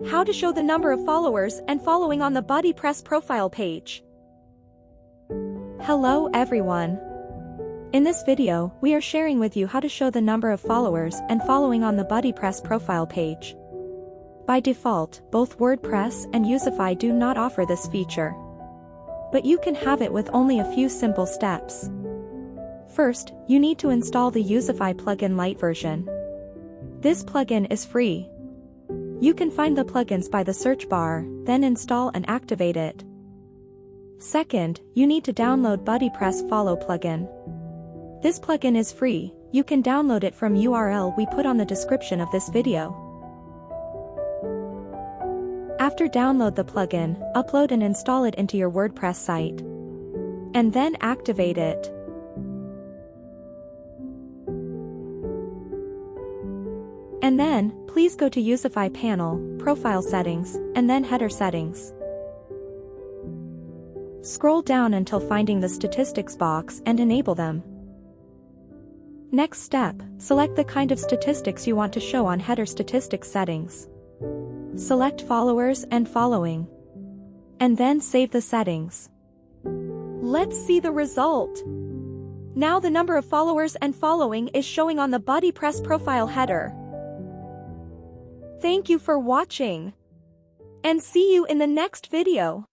How to show the number of followers and following on the BuddyPress profile page. Hello everyone. In this video, we are sharing with you how to show the number of followers and following on the BuddyPress profile page. By default, both WordPress and Youzify do not offer this feature. But you can have it with only a few simple steps. First, you need to install the Youzify plugin Lite version. This plugin is free. You can find the plugins by the search bar, then install and activate it. Second, you need to download BuddyPress Follow plugin. This plugin is free. You can download it from URL we put on the description of this video. After download the plugin, upload and install it into your WordPress site. And then activate it. And then, please go to Youzify panel, Profile Settings, and then Header Settings. Scroll down until finding the Statistics box and enable them. Next step, select the kind of statistics you want to show on Header Statistics settings. Select Followers and Following. And then save the settings. Let's see the result. Now the number of followers and following is showing on the BuddyPress profile header. Thank you for watching. And see you in the next video.